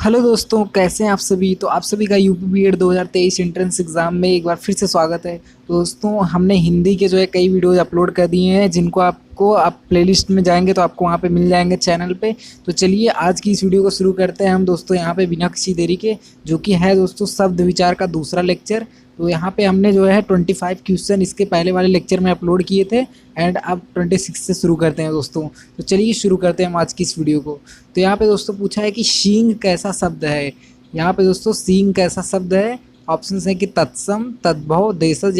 Hello दोस्तों, कैसे हैं आप सभी। तो आप सभी का यूपी बीएड 2023 एंट्रेंस एग्ज़ाम में एक बार फिर से स्वागत है। दोस्तों, हमने हिंदी के जो है कई वीडियोज़ अपलोड कर दिए हैं, जिनको आपको आप प्लेलिस्ट में जाएंगे तो आपको वहाँ पे मिल जाएंगे चैनल पे। तो चलिए आज की इस वीडियो को शुरू करते हैं हम दोस्तों यहाँ पे बिना किसी देरी के, जो कि है दोस्तों शब्द विचार का दूसरा लेक्चर। तो यहाँ पे हमने जो है 25 क्वेश्चन इसके पहले वाले लेक्चर में अपलोड किए थे एंड अब 26 से शुरू करते हैं दोस्तों। तो चलिए शुरू करते हैं हम आज की इस वीडियो को। तो यहाँ पे दोस्तों पूछा है कि शींग कैसा शब्द है। यहाँ पे दोस्तों शींग कैसा शब्द है, ऑप्शन है कि तत्सम, तद्भव, देशज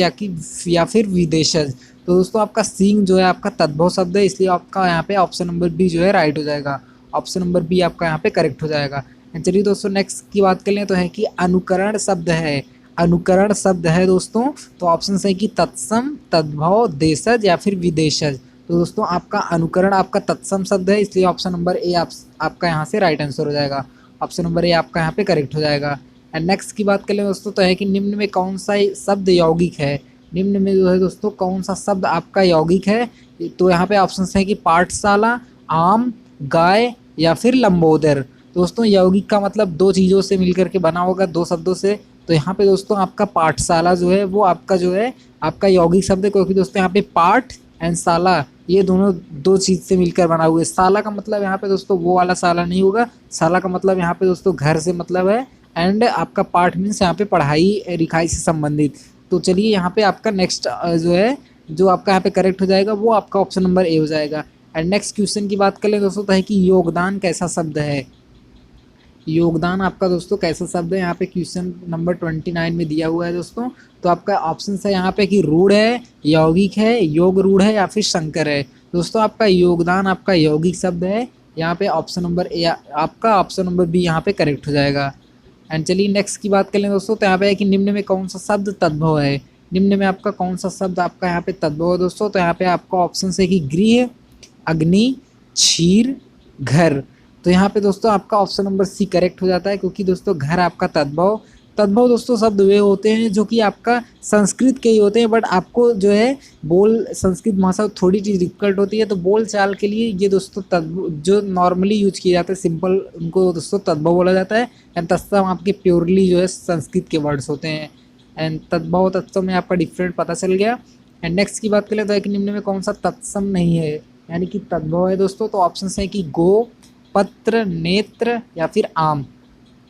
या फिर विदेशज। तो दोस्तों आपका शींग जो है आपका तद्भव शब्द है, इसलिए आपका यहाँ पे ऑप्शन नंबर बी जो है राइट हो जाएगा। ऑप्शन नंबर बी आपका यहाँ पे करेक्ट हो जाएगा। चलिए दोस्तों नेक्स्ट की बात कर लें तो है कि अनुकरण शब्द है। अनुकरण शब्द है दोस्तों, तो ऑप्शन है कि तत्सम, तद्भव, देशज या फिर विदेशज। तो दोस्तों आपका अनुकरण आपका तत्सम शब्द है, इसलिए ऑप्शन नंबर ए आपका यहाँ से राइट आंसर हो जाएगा। ऑप्शन नंबर ए आपका यहाँ पे करेक्ट हो जाएगा। एंड नेक्स्ट की बात कर लें दोस्तों तो है कि निम्न में कौन सा शब्द यौगिक है। निम्न में जो है दोस्तों कौन सा शब्द आपका यौगिक है। तो यहाँ पे ऑप्शन है कि पाठशाला, आम, गाय या फिर लंबोदर। दोस्तों यौगिक का मतलब दो चीज़ों से मिलकर के बना होगा, दो शब्दों से। तो यहाँ पे दोस्तों आपका पाठशाला जो है वो आपका जो है आपका यौगिक शब्द है, क्योंकि दोस्तों यहाँ पे पाठ एंड शाला ये दोनों दो चीज़ से मिलकर बना हुआ है। शाला का मतलब यहाँ पे दोस्तों वो वाला शाला नहीं होगा, शाला का मतलब यहाँ पे दोस्तों घर से मतलब है। एंड आपका पाठ मीन्स यहाँ पे पढ़ाई लिखाई से संबंधित। तो चलिए यहाँ पे आपका नेक्स्ट जो है जो आपका यहाँ पे करेक्ट हो जाएगा वो आपका ऑप्शन नंबर ए हो जाएगा। एंड नेक्स्ट क्वेश्चन की बात करें दोस्तों तो है कि योगदान कैसा शब्द है। योगदान आपका दोस्तों कैसा शब्द है, यहाँ पे क्वेश्चन नंबर 29 में दिया हुआ है दोस्तों। तो आपका ऑप्शन है यहाँ पे कि रूढ़ है, यौगिक है, योग रूढ़ है या फिर संकर है। दोस्तों आपका योगदान आपका यौगिक शब्द है, यहाँ पे ऑप्शन नंबर ए आपका ऑप्शन नंबर बी यहाँ पे करेक्ट हो जाएगा। एंड चलिए नेक्स्ट की बात कर लें दोस्तों, तो यहाँ पे है कि निम्न में कौन सा शब्द तद्भव है। निम्न में आपका कौन सा शब्द आपका यहाँ पे तद्भव है दोस्तों। तो यहाँ पे आपका ऑप्शन है कि गृह, अग्नि, क्षीर, घर। तो यहाँ पे दोस्तों आपका ऑप्शन नंबर सी करेक्ट हो जाता है, क्योंकि दोस्तों घर आपका तद्भव। तद्भव दोस्तों शब्द वे होते हैं जो कि आपका संस्कृत के ही होते हैं, बट आपको जो है संस्कृत भाषा थोड़ी चीज़ डिफिकल्ट होती है, तो बोल चाल के लिए ये दोस्तों तद्भव जो नॉर्मली यूज किए जाते हैं सिंपल, उनको दोस्तों तद्भव बोला जाता है। एंड तत्सम आपके प्योरली जो है संस्कृत के वर्ड्स होते हैं। एंड तद्भव तत्सम में आपका डिफरेंट पता चल गया। एंड नेक्स्ट की बात करें तो है कि निम्न में कौन सा तत्सम नहीं है, यानी कि तद्भव है दोस्तों। तो ऑप्शन है कि गो, पत्र, नेत्र या फिर आम।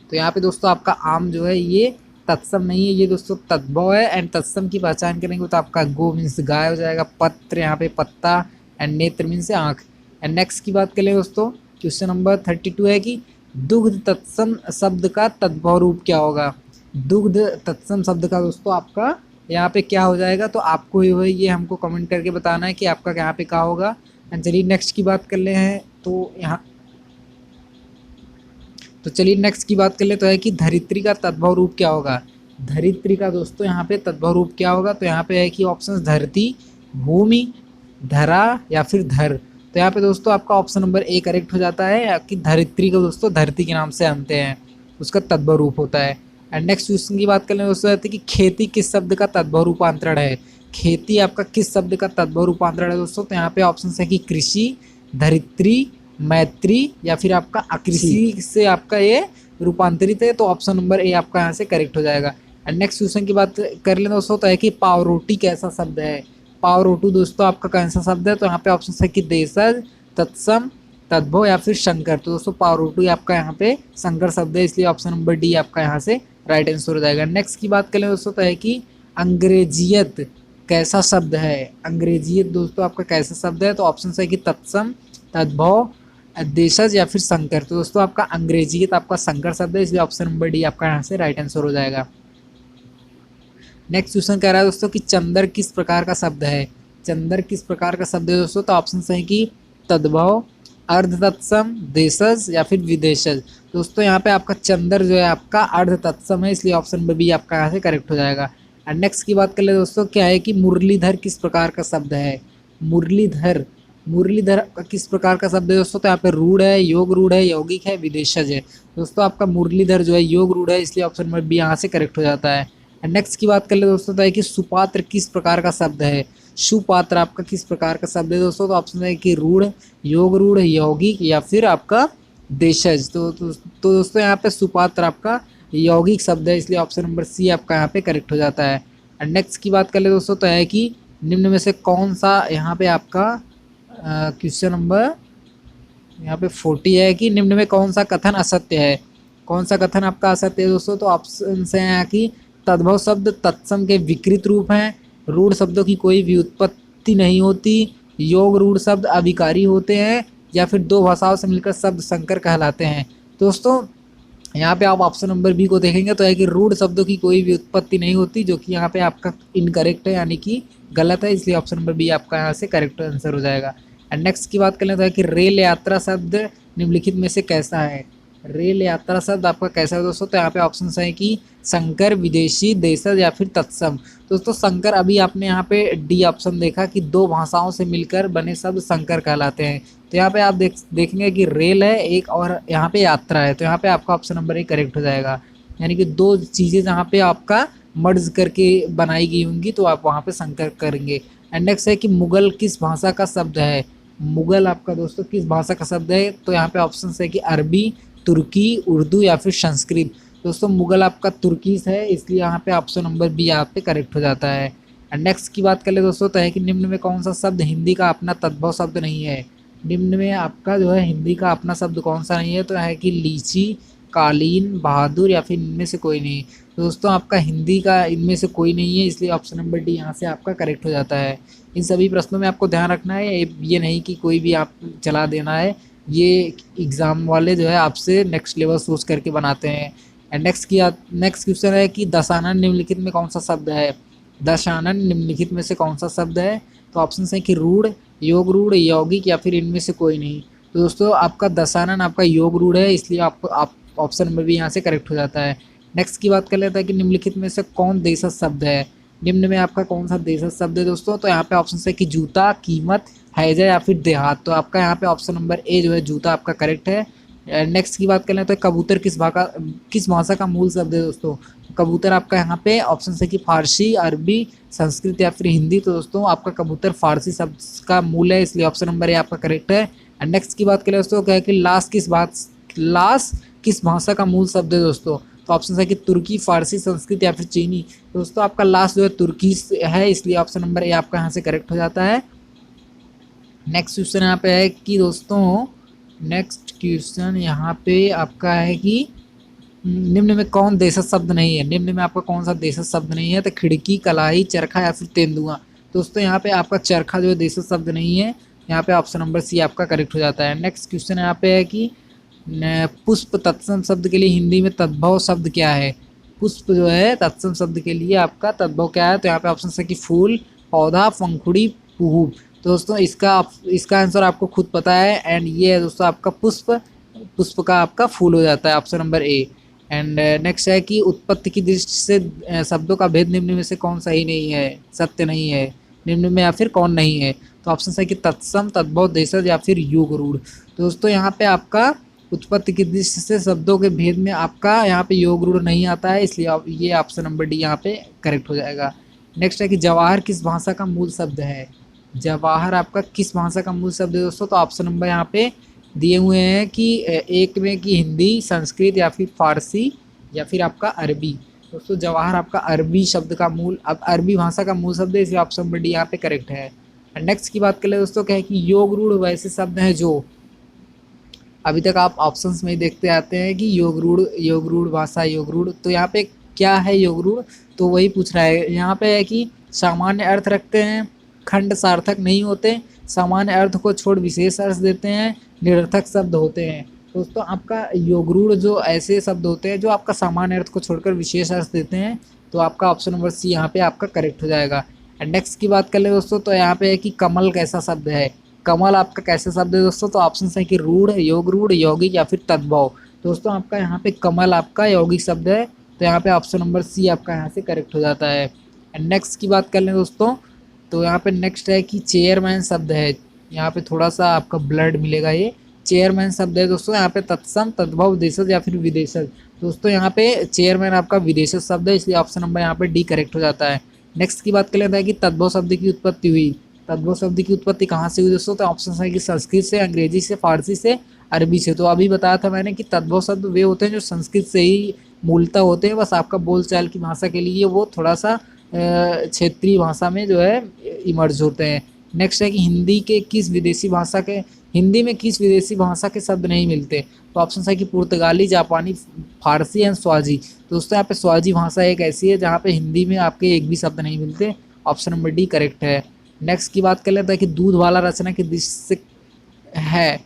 तो यहाँ पे दोस्तों आपका आम जो है ये तत्सम नहीं है, ये दोस्तों तद्भव है। एंड तत्सम की पहचान करेंगे तो आपका गो मीन्स गाय हो जाएगा, पत्र यहाँ पे पत्ता, एंड नेत्र मीन्स आँख। एंड नेक्स्ट की बात करें दोस्तों, क्वेश्चन नंबर 32 है कि दुग्ध तत्सम शब्द का तद्भव रूप क्या होगा। दुग्ध तत्सम शब्द का दोस्तों आपका यहाँ पे क्या हो जाएगा, तो आपको ये हमको कमेंट करके बताना है कि आपका यहाँ पे क्या होगा। एंड चलिए नेक्स्ट की बात कर ले हैं तो चलिए नेक्स्ट की बात कर ले तो है कि धरित्री का तद्भव रूप क्या होगा। धरित्री का दोस्तों यहाँ पे तद्भव रूप क्या होगा। तो यहाँ पे है कि ऑप्शन धरती, भूमि, धरा या फिर धर। तो यहाँ पे दोस्तों आपका ऑप्शन नंबर ए करेक्ट हो जाता है कि धरित्री को दोस्तों धरती के नाम से जानते हैं, उसका तद्भव रूप होता है। एंड नेक्स्ट क्वेश्चन की बात कर ले दोस्तों कि खेती किस शब्द का तद्भव रूपांतरण है। खेती आपका किस शब्द का तद्भव रूपांतरण है दोस्तों। तो यहाँ पे ऑप्शन है कि कृषि, धरित्री, मैत्री या फिर आपका अकृषि से आपका ये रूपांतरित है। तो ऑप्शन नंबर ए आपका यहाँ से करेक्ट हो जाएगा। एंड नेक्स्ट क्वेश्चन की बात कर लें दोस्तों तो है कि पावरोटी कैसा शब्द है। पावरोटी दोस्तों आपका कैसा शब्द है। तो यहाँ पे ऑप्शन है कि देशज, तत्सम, तद्भव या फिर शंकर। तो दोस्तों पावरोटी आपका यहाँ पे शंकर शब्द है, इसलिए ऑप्शन नंबर डी आपका यहाँ से राइट आंसर हो जाएगा। नेक्स्ट की बात कर लें दोस्तों तो है कि अंग्रेजियत कैसा शब्द है। अंग्रेजियत दोस्तों आपका कैसा शब्द है। तो ऑप्शन है कि तत्सम, तद्भव, देशज या फिर संकर। तो दोस्तों आपका अंग्रेजियत आपका संकर शब्द है, इसलिए ऑप्शन नंबर डी आपका यहाँ से राइट आंसर हो जाएगा। नेक्स्ट क्वेश्चन कह रहा है दोस्तों कि चंदर किस प्रकार का शब्द है। चंदर किस प्रकार का शब्द है दोस्तों। तो ऑप्शन है कि तद्भव, अर्ध तत्सम, देशज या फिर विदेशज। दोस्तों यहाँ पे आपका चंदर जो है आपका अर्ध तत्सम है, इसलिए ऑप्शन नंबर बी आपका यहाँ से करेक्ट हो जाएगा। एंड नेक्स्ट की बात कर ले दोस्तों क्या है कि मुरलीधर किस प्रकार का शब्द है। मुरलीधर किस प्रकार का शब्द है दोस्तों। तो यहाँ पे रूढ़ है, योग रूढ़ है, यौगिक है, विदेशज है। दोस्तों आपका मुरलीधर जो है योग रूढ़ है, इसलिए ऑप्शन नंबर बी यहाँ से करेक्ट हो जाता है। एंड नेक्स्ट की बात कर ले दोस्तों तो है कि सुपात्र किस प्रकार का शब्द है। सुपात्र आपका किस प्रकार का शब्द है दोस्तों। तो ऑप्शन है कि रूढ़, योग रूढ़, यौगिक या फिर आपका देशज। तो दोस्तों यहाँ पे सुपात्र आपका यौगिक शब्द है, इसलिए ऑप्शन नंबर सी आपका यहाँ पे करेक्ट हो जाता है। एंड नेक्स्ट की बात कर ले दोस्तों, तो है कि निम्न में से कौन सा यहाँ पे आपका क्वेश्चन नंबर यहाँ पे 40 है कि निम्न में कौन सा कथन असत्य है। कौन सा कथन आपका असत्य है दोस्तों, तो ऑप्शन है यहाँ की तद्भव शब्द तत्सम के विकृत रूप हैं, रूढ़ शब्दों की कोई व्युत्पत्ति नहीं होती, योग रूढ़ शब्द अभिकारी होते हैं, या फिर दो भाषाओं से मिलकर शब्द संकर कहलाते हैं। दोस्तों यहाँ पे आप ऑप्शन नंबर बी को देखेंगे तो है कि रूढ़ शब्दों की कोई भी उत्पत्ति नहीं होती, जो कि यहाँ पे आपका इनकरेक्ट है, यानी कि गलत है, इसलिए ऑप्शन नंबर बी आपका यहाँ से करेक्ट आंसर हो जाएगा। एंड नेक्स्ट की बात करें तो है कि रेल यात्रा शब्द निम्नलिखित में से कैसा है। रेल यात्रा शब्द आपका कैसा है दोस्तों, तो यहाँ पे ऑप्शन है कि संकर, विदेशी, देशज या फिर तत्सम। दोस्तों संकर अभी आपने यहाँ पे डी ऑप्शन देखा कि दो भाषाओं से मिलकर बने शब्द संकर कहलाते हैं। तो यहाँ पे आप देखेंगे कि रेल है एक और यहाँ पे यात्रा है, तो यहाँ पे आपका ऑप्शन नंबर ए करेक्ट हो जाएगा। यानी कि दो चीज़ें जहाँ पे आपका मर्ज करके बनाई गई होंगी तो आप वहाँ पे संकर करेंगे। एंड नेक्स्ट है कि मुगल किस भाषा का शब्द है। मुगल आपका दोस्तों किस भाषा का शब्द है, तो यहाँ पे ऑप्शन है कि अरबी, तुर्की, उर्दू या फिर संस्कृत। दोस्तों मुगल आपका तुर्कीस है, इसलिए यहाँ पे ऑप्शन नंबर बी यहाँ पे करेक्ट हो जाता है। एंड नेक्स्ट की बात कर ले दोस्तों, तो है कि निम्न में कौन सा शब्द हिंदी का अपना तद्भव शब्द नहीं है। निम्न में आपका जो है हिंदी का अपना शब्द कौन सा नहीं है, तो है कि लीची, कालीन, बहादुर या फिर इनमें से कोई नहीं। तो दोस्तों आपका हिंदी का इनमें से कोई नहीं है, इसलिए ऑप्शन नंबर डी यहाँ से आपका करेक्ट हो जाता है। इन सभी प्रश्नों में आपको ध्यान रखना है, ये नहीं कि कोई भी आप चला देना है, ये एग्ज़ाम वाले जो है आपसे नेक्स्ट लेवल सोच करके बनाते हैं। एंड नेक्स्ट क्वेश्चन है कि दशानन निम्नलिखित में कौन सा शब्द है। दशानन निम्नलिखित में से कौन सा शब्द है, तो ऑप्शन है कि रूढ़, योग रूढ़, यौगिक या फिर इनमें से कोई नहीं। तो दोस्तों आपका दशानन आपका योग रूढ़ है, इसलिए आप ऑप्शन नंबर भी यहाँ से करेक्ट हो जाता है। नेक्स्ट की बात कर लेते हैं कि निम्नलिखित में से कौन देशज शब्द है। निम्न में आपका कौन सा देशज शब्द है दोस्तों, तो यहाँ पे ऑप्शन है कि जूता, कीमत, हैजा या फिर देहात। तो आपका यहाँ पे ऑप्शन नंबर ए जो है जूता आपका करेक्ट है। नेक्स्ट की बात कर लें तो कबूतर किस भाषा का मूल शब्द है दोस्तों। कबूतर आपका यहाँ पे ऑप्शन है कि फारसी, अरबी, संस्कृत या फिर हिंदी। तो दोस्तों आपका कबूतर फारसी शब्द का मूल है, इसलिए ऑप्शन नंबर ए आपका करेक्ट है। एंड नेक्स्ट की बात करें दोस्तों, क्या है कि लास किस भाषा का मूल शब्द है दोस्तों, तो ऑप्शन है कि तुर्की, फारसी, संस्कृत या फिर चीनी। तो दोस्तों आपका लास्ट जो है तुर्की है, इसलिए ऑप्शन नंबर ए आपका यहाँ से करेक्ट हो जाता है। नेक्स्ट क्वेश्चन यहाँ पे है कि दोस्तों नेक्स्ट क्वेश्चन यहाँ पे आपका है कि निम्न में कौन देशज शब्द नहीं है। निम्न में आपका कौन सा देशज शब्द नहीं है, तो खिड़की, कलाई, चरखा या फिर तेंदुआ। दोस्तों यहाँ पे आपका चरखा जो है देशज शब्द नहीं है, यहाँ पे ऑप्शन नंबर सी आपका करेक्ट हो जाता है। नेक्स्ट क्वेश्चन यहाँ पे है कि पुष्प तत्सम शब्द के लिए हिंदी में तद्भव शब्द क्या है। पुष्प जो है तत्सम शब्द के लिए आपका तद्भव क्या है, तो यहाँ पे ऑप्शन है कि फूल, पौधा, पंखुड़ी, पुष्प। तो दोस्तों इसका आंसर आपको खुद पता है, एंड ये है दोस्तों आपका पुष्प का आपका फूल हो जाता है, option number A. And next है कि उत्पत्ति की दृष्टि से शब्दों का भेद निम्न में से कौन सही नहीं है, सत्य नहीं है, निम्न में या फिर कौन नहीं है। तो ऑप्शन है कि तत्सम, तद्भव, देशज या फिर युग रूढ़। तो दोस्तों यहाँ पे आपका उत्पत्ति की दृष्टि से शब्दों के भेद में आपका यहाँ पे योग रूढ़ नहीं आता है, इसलिए ये ऑप्शन नंबर डी यहाँ पे करेक्ट हो जाएगा। नेक्स्ट है कि जवाहर किस भाषा का मूल शब्द है। जवाहर आपका किस भाषा का मूल शब्द है दोस्तों, तो ऑप्शन नंबर यहाँ पे दिए हुए हैं कि एक में कि हिंदी, संस्कृत या फिर फारसी या फिर आपका अरबी। दोस्तों जवाहर आपका अरबी शब्द का मूल, अब अरबी भाषा का मूल शब्द है, इसलिए ऑप्शन नंबर डी यहाँ पे करेक्ट है। नेक्स्ट की बात कर ले दोस्तों, क्या है कि योग रूढ़ वैसे शब्द हैं जो अभी तक आप ऑप्शंस में ही देखते आते हैं कि योग रूढ़ भाषा, योग रूढ़। तो यहाँ पे क्या है योग रूढ़, तो वही पूछ रहा है। यहाँ पे है कि सामान्य अर्थ रखते हैं, खंड सार्थक नहीं होते, सामान्य अर्थ को छोड़ विशेष अर्थ देते हैं, निरर्थक शब्द होते हैं। दोस्तों आपका योग रूढ़ जो ऐसे शब्द होते हैं जो आपका सामान्य अर्थ को छोड़कर विशेष अर्थ देते हैं, तो आपका ऑप्शन नंबर सी यहाँ पे आपका करेक्ट हो जाएगा। एंड नेक्स्ट की बात कर ले दोस्तों, तो यहाँ पे है कि कमल कैसा शब्द है। कमल आपका कैसे शब्द है दोस्तों, तो ऑप्शन है कि रूढ़, योग रूढ़, यौगिक या फिर तद्भव। दोस्तों आपका यहाँ पे कमल आपका यौगिक शब्द है, तो यहाँ पे ऑप्शन नंबर सी आपका यहाँ से करेक्ट हो जाता है। एंड नेक्स्ट की बात कर लें दोस्तों, तो यहाँ पे नेक्स्ट है कि चेयरमैन शब्द है। यहाँ पे थोड़ा सा आपका ब्लड मिलेगा, ये चेयरमैन शब्द है दोस्तों, यहाँ पे तत्सम, तद्भव, देशज या फिर विदेशज। दोस्तों यहाँ पे चेयरमैन आपका विदेशज शब्द है, इसलिए ऑप्शन नंबर यहाँ पे डी करेक्ट हो जाता है। नेक्स्ट की बात कर लेते हैं कि तद्भव शब्द की उत्पत्ति हुई। तद्भव शब्द की उत्पत्ति कहाँ से हुई दोस्तों, तो ऑप्शन है कि संस्कृत से, अंग्रेजी से, फारसी से, अरबी से। तो अभी बताया था मैंने कि तद्भव शब्द वे होते हैं जो संस्कृत से ही मूलतः होते हैं, बस आपका बोलचाल की भाषा के लिए वो थोड़ा सा क्षेत्रीय भाषा में जो है इमर्ज होते हैं। नेक्स्ट है कि हिंदी में किस विदेशी भाषा के शब्द नहीं मिलते। तो ऑप्शन है कि पुर्तगाली, जापानी, फारसी एंड स्वाजी। तो दोस्तों यहाँ पे स्वाजी भाषा एक ऐसी है जहाँ पे हिंदी में आपके एक भी शब्द नहीं मिलते। ऑप्शन नंबर डी करेक्ट है। नेक्स्ट की बात कर लेते हैं कि दूध वाला रचना की दृश्य है।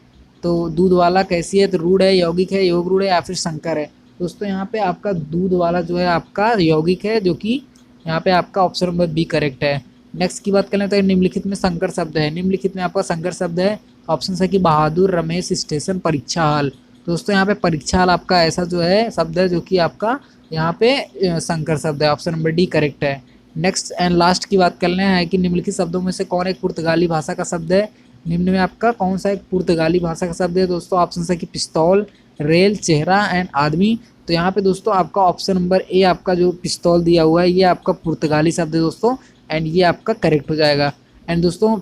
तो दूध वाला कैसी है, तो रूढ़ है, यौगिक है, योग रूढ़ है या फिर संकर है। दोस्तों यहाँ पे आपका दूध वाला जो है आपका यौगिक है, जो कि यहाँ पे आपका ऑप्शन नंबर बी करेक्ट है। नेक्स्ट की बात कर लेते हैं निम्नलिखित में संकर शब्द है। निम्नलिखित में आपका संकर शब्द है, ऑप्शन है कि बहादुर, रमेश, स्टेशन, परीक्षा हॉल। दोस्तों यहाँ पे परीक्षा हॉल आपका ऐसा जो है शब्द है जो कि आपका यहाँ पे संकर शब्द है। ऑप्शन नंबर डी करेक्ट है। नेक्स्ट एंड लास्ट की बात करना है कि निम्नलिखित शब्दों में से कौन एक पुर्तगाली भाषा का शब्द है। निम्न में आपका कौन सा एक पुर्तगाली भाषा का शब्द है। दोस्तों ऑप्शन है कि पिस्तौल, रेल, चेहरा एंड आदमी। तो यहाँ पे दोस्तों आपका ऑप्शन नंबर ए आपका जो पिस्तौल दिया हुआ है ये आपका पुर्तगाली शब्द है दोस्तों, एंड ये आपका करेक्ट हो जाएगा। एंड दोस्तों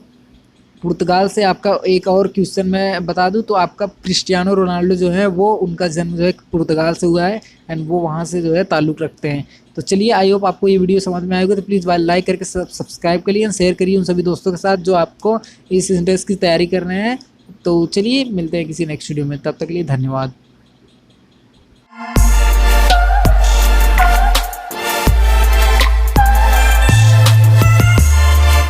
पुर्तगाल से आपका एक और क्वेश्चन मैं बता दूं तो आपका क्रिस्टियानो रोनाल्डो जो है वो उनका जन्म जो है पुर्तगाल से हुआ है, एंड वो वहाँ से जो है ताल्लुक़ रखते हैं। तो चलिए आई होप आपको ये वीडियो समझ में आएगा, तो प्लीज़ लाइक करके सब्सक्राइब करिए एंड शेयर करिए उन सभी दोस्तों के साथ जो आपको इस इंट्रेंस की तैयारी कर रहे हैं। तो चलिए मिलते हैं किसी नेक्स्ट वीडियो में, तब तक के लिए धन्यवाद।